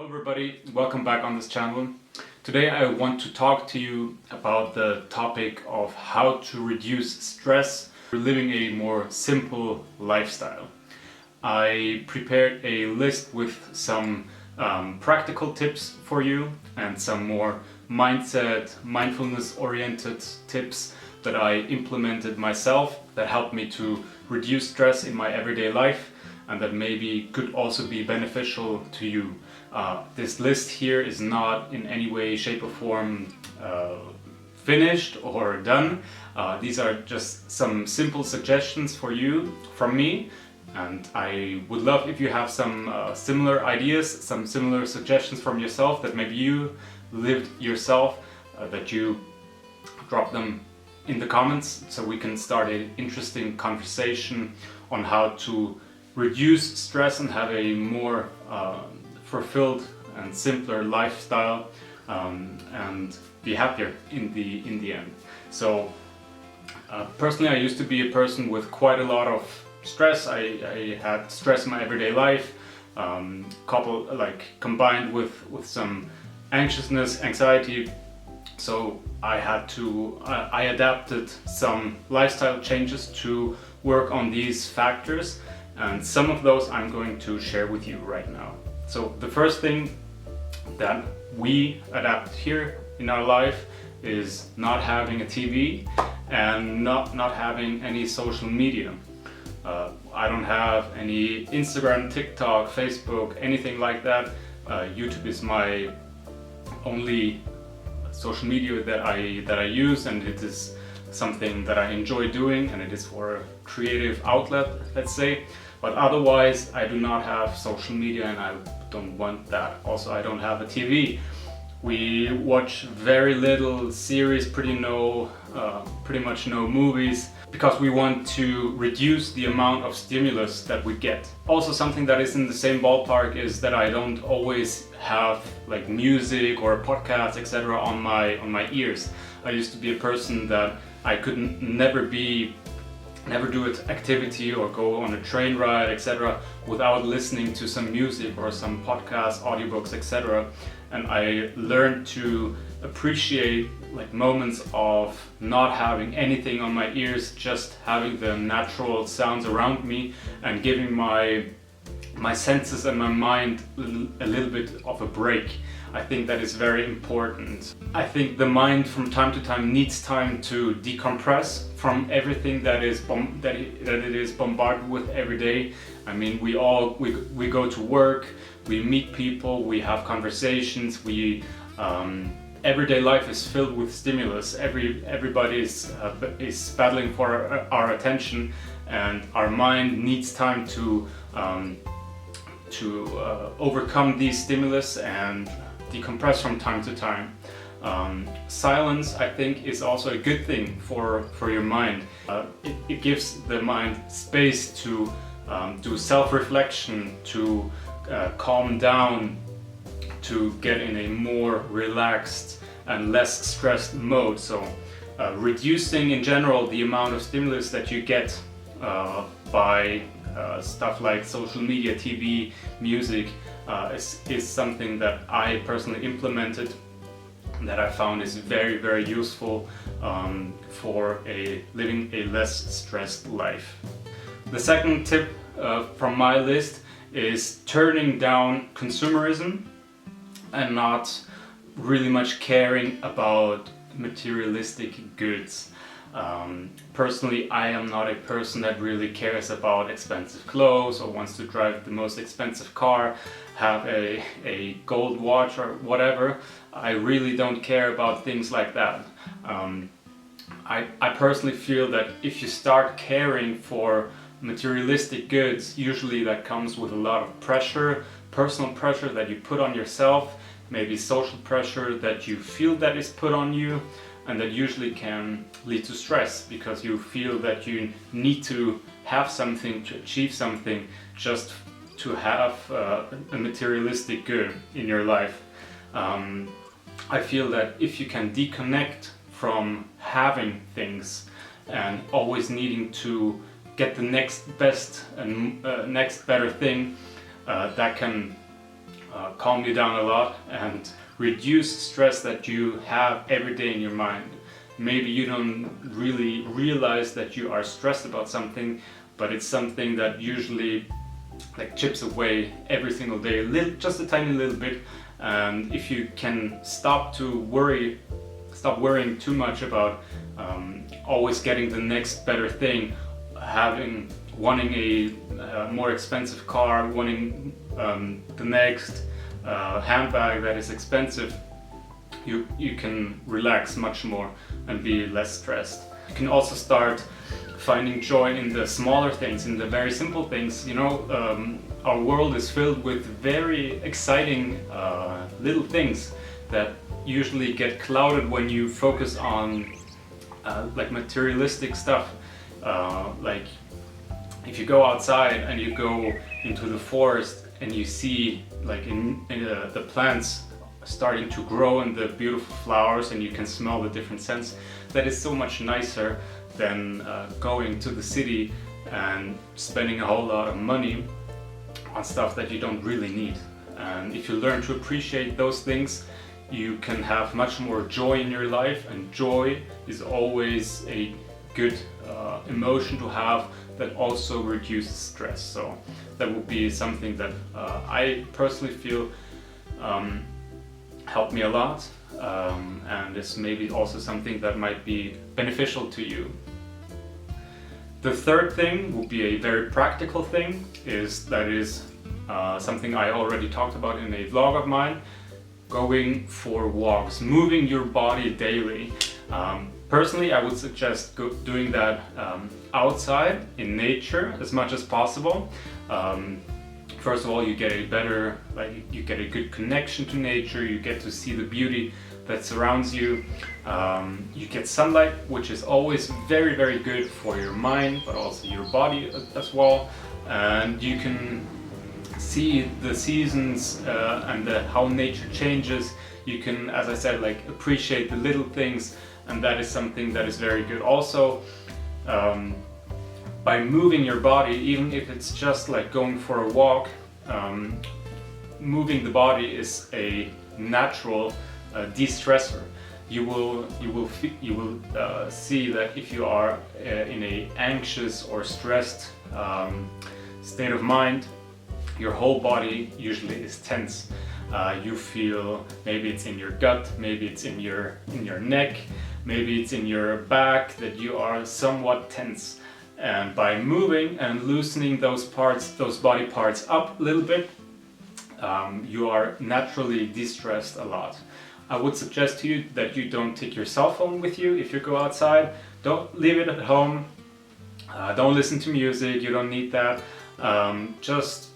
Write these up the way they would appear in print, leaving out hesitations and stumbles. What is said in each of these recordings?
everybody, welcome back on this channel. Today I want to talk to you about the topic of how to reduce stress for living a more simple lifestyle. I prepared a list with some practical tips for you and some more mindfulness oriented tips that I implemented myself that helped me to reduce stress in my everyday life and that maybe could also be beneficial to you. This list here is not in any way, shape or form finished or done. These are just some simple suggestions for you from me, and I would love if you have some similar ideas, some similar suggestions from yourself that maybe you lived yourself, that you drop them in the comments so we can start an interesting conversation on how to reduce stress and have a more fulfilled and simpler lifestyle, and be happier in the end. So personally, I used to be a person with quite a lot of stress. I had stress in my everyday life, combined with some anxiousness, anxiety. So I adapted some lifestyle changes to work on these factors, and some of those I'm going to share with you right now. So the first thing that we adapt here in our life is not having a TV and not having any social media. I don't have any Instagram, TikTok, Facebook, anything like that. YouTube is my only social media that I use, and it is something that I enjoy doing, and it is for a creative outlet, let's say. But otherwise, I do not have social media, and I don't want that. Also, I don't have a TV. We watch very little series, pretty much no movies, because we want to reduce the amount of stimulus that we get. Also, something that is in the same ballpark is that I don't always have like music or podcasts, etc. on my ears. I used to be a person that I could never do an activity or go on a train ride, etc. without listening to some music or some podcasts, audiobooks, etc. And I learned to appreciate like moments of not having anything on my ears, just having the natural sounds around me and giving my senses and my mind a little bit of a break. I think that is very important. I think the mind from time to time needs time to decompress from everything that it is bombarded with every day. I mean, we go to work, we meet people, we have conversations, everyday life is filled with stimulus. Everybody is battling for our attention, and our mind needs time to overcome these stimulus and decompress from time to time. Silence, I think, is also a good thing for your mind. It gives the mind space to do self-reflection, to calm down, to get in a more relaxed and less stressed mode. So reducing in general the amount of stimulus that you get by stuff like social media, TV, music is something that I personally implemented, that I found is very, very useful for living a less stressed life. The second tip from my list is turning down consumerism and not really much caring about materialistic goods. Personally, I am not a person that really cares about expensive clothes or wants to drive the most expensive car, have a gold watch or whatever. I really don't care about things like that. I personally feel that if you start caring for materialistic goods, usually that comes with a lot of pressure, personal pressure that you put on yourself, maybe social pressure that you feel that is put on you, and that usually can lead to stress because you feel that you need to have something, to achieve something, just to have a materialistic good in your life. I feel that if you can disconnect from having things and always needing to get the next best and next better thing, that can calm you down a lot and reduce stress that you have every day in your mind. Maybe you don't really realize that you are stressed about something, but it's something that usually like chips away every single day, just a tiny little bit. And if you can stop worrying too much about always getting the next better thing, wanting a more expensive car, wanting the next handbag that is expensive, you can relax much more and be less stressed. You can also start finding joy in the smaller things, in the very simple things. You know, our world is filled with very exciting little things that usually get clouded when you focus on like materialistic stuff. Like if you go outside and you go into the forest and you see like the plants starting to grow and the beautiful flowers, and you can smell the different scents, that is so much nicer than going to the city and spending a whole lot of money on stuff that you don't really need. And if you learn to appreciate those things, you can have much more joy in your life, and joy is always a good emotion to have that also reduces stress. So that would be something that I personally feel helped me a lot, and is maybe also something that might be beneficial to you. The third thing would be a very practical thing, is something I already talked about in a vlog of mine: going for walks, moving your body daily. Personally, I would suggest doing that outside in nature as much as possible. First of all, you get you get a good connection to nature. You get to see the beauty that surrounds you. You get sunlight, which is always very, very good for your mind, but also your body as well. And you can see the seasons and how nature changes. You can, as I said, like appreciate the little things, and that is something that is very good. Also, by moving your body, even if it's just like going for a walk, moving the body is a natural de-stressor. You will see that if you are in a anxious or stressed state of mind, your whole body usually is tense. You feel, maybe it's in your gut, maybe it's in your neck, maybe it's in your back, that you are somewhat tense. And by moving and loosening those body parts up a little bit, you are naturally de-stressed a lot. I would suggest to you that you don't take your cell phone with you if you go outside. Don't leave it at home. Don't listen to music, you don't need that. Just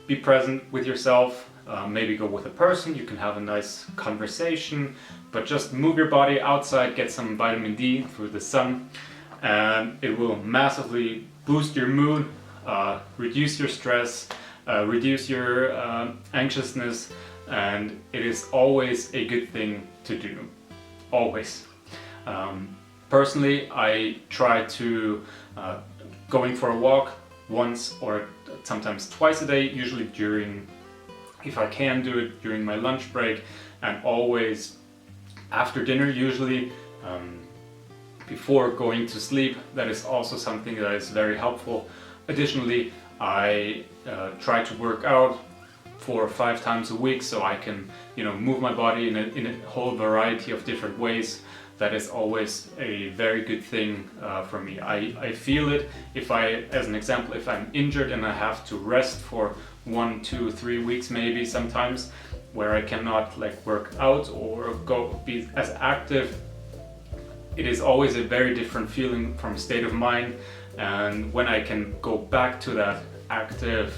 be present with yourself. Maybe go with a person, you can have a nice conversation, but just move your body outside, get some vitamin D through the sun, and it will massively boost your mood, reduce your stress, reduce your anxiousness, and it is always a good thing to do, always. Personally, I try to going for a walk once or sometimes twice a day, usually if I can do it during my lunch break, and always after dinner, usually before going to sleep. That is also something that is very helpful. Additionally, I try to work out 4 or 5 times a week, so I can move my body in a whole variety of different ways. That is always a very good thing for me. I feel it as an example, if I'm injured and I have to rest for 1, 2, 3 weeks maybe sometimes, where I cannot work out or be as active. It is always a very different feeling from state of mind, and when I can go back to that active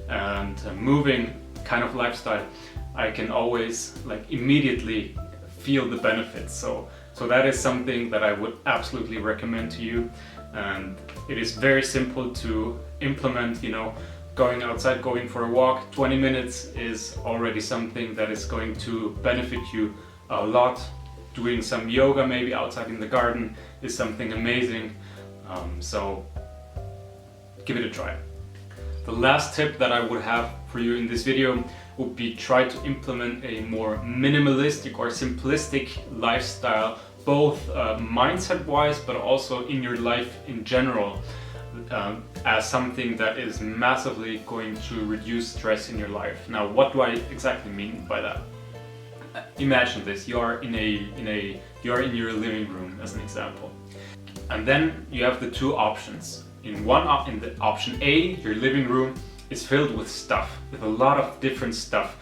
and moving kind of lifestyle, I can always immediately feel the benefits. So that is something that I would absolutely recommend to you, and it is very simple to implement. Going outside, going for a walk, 20 minutes is already something that is going to benefit you a lot. Doing some yoga maybe outside in the garden is something amazing. So give it a try. The last tip that I would have for you in this video would be try to implement a more minimalistic or simplistic lifestyle, both mindset wise but also in your life in general, as something that is massively going to reduce stress in your life. Now, what do I exactly mean by that? Imagine this: you're in your living room, as an example, and then you have the two options. In the option A, your living room is filled with stuff, with a lot of different stuff.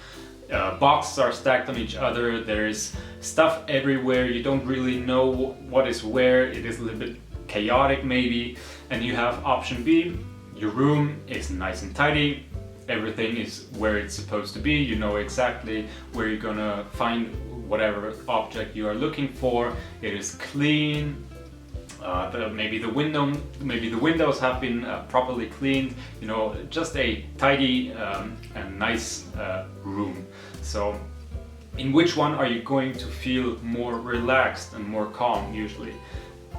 Boxes are stacked on each other. There's stuff everywhere. You don't really know what is where. It is a little bit chaotic maybe. And you have option B. Your room is nice and tidy. Everything is where it's supposed to be. You know exactly where you're gonna find whatever object you are looking for. It is clean. Maybe the windows have been properly cleaned. You know, just a tidy and nice room. So, in which one are you going to feel more relaxed and more calm? Usually,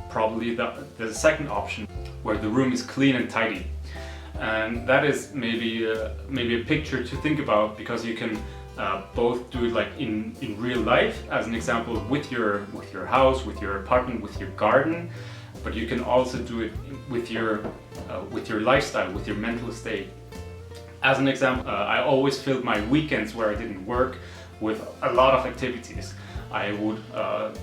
probably the second option, where the room is clean and tidy. And that is maybe a picture to think about, because you can both do it like in real life, as an example, with your house, with your apartment, with your garden, but you can also do it with your lifestyle, with your mental state. As an example, I always filled my weekends where I didn't work with a lot of activities. I would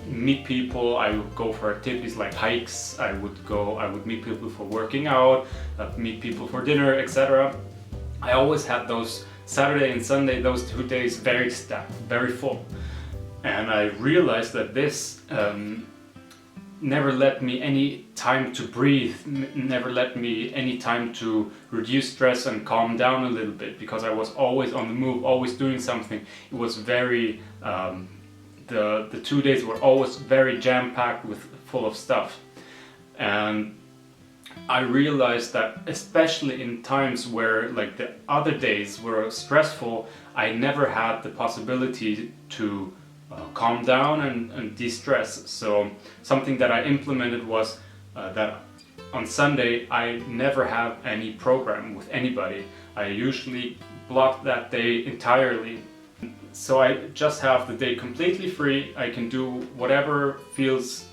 meet people. I would go for activities like hikes. I would meet people for working out, meet people for dinner, etc. I always had those Saturday and Sunday, those 2 days, very stacked, very full. And I realized that this never let me any time to breathe, never let me any time to reduce stress and calm down a little bit, because I was always on the move, always doing something. It was very the 2 days were always very jam-packed with full of stuff. And I realized that especially in times where like the other days were stressful, I never had the possibility to calm down and de-stress. So something that I implemented was that on Sunday I never have any program with anybody. I usually block that day entirely. So I just have the day completely free. I can do whatever feels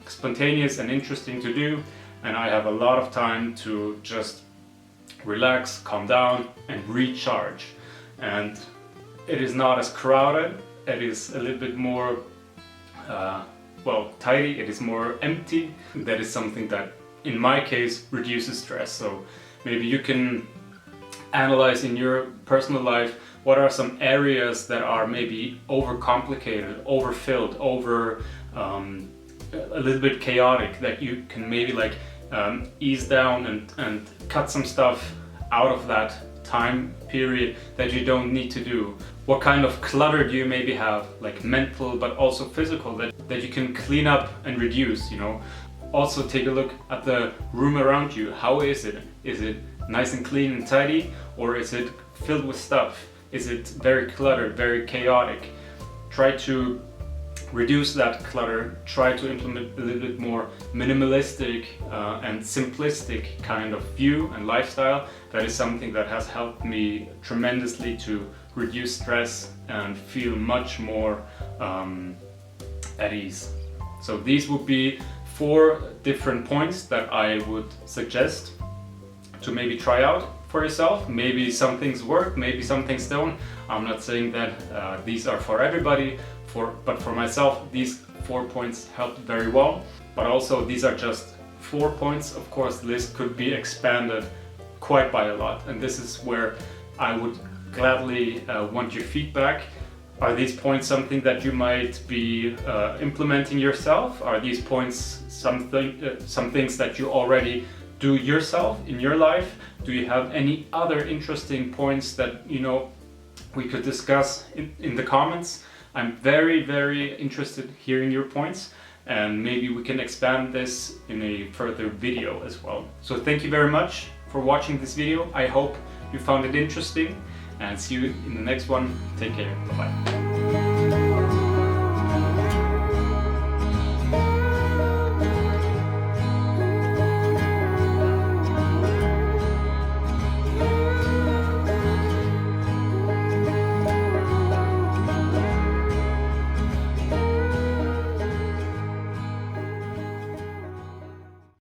spontaneous and interesting to do, and I have a lot of time to just relax, calm down and recharge. And it is not as crowded. It is a little bit more tidy. It is more empty. That is something that in my case reduces stress. So maybe you can analyze in your personal life what are some areas that are maybe overcomplicated, overfilled, a little bit chaotic, that you can maybe like ease down and cut some stuff out of that time period that you don't need to do. What kind of clutter do you maybe have, like mental but also physical, that you can clean up and reduce, you know? Also take a look at the room around you. How is it? Is it nice and clean and tidy, or is it filled with stuff? Is it very cluttered, very chaotic? Try to reduce that clutter. Try to implement a little bit more minimalistic and simplistic kind of view and lifestyle. That is something that has helped me tremendously to reduce stress and feel much more at ease. So these would be 4 different points that I would suggest to maybe try out for yourself. Maybe some things work, maybe some things don't. I'm not saying that these are for everybody, but for myself, these 4 points helped very well. But also, these are just 4 points. Of course, the list could be expanded quite by a lot, and this is where I would gladly want your feedback. Are these points something that you might be implementing yourself? Are these points some things that you already do yourself in your life? Do you have any other interesting points that we could discuss in the comments? I'm very, very interested hearing your points, and maybe we can expand this in a further video as well. So thank you very much for watching this video. I hope you found it interesting, and see you in the next one. Take care. Bye-bye.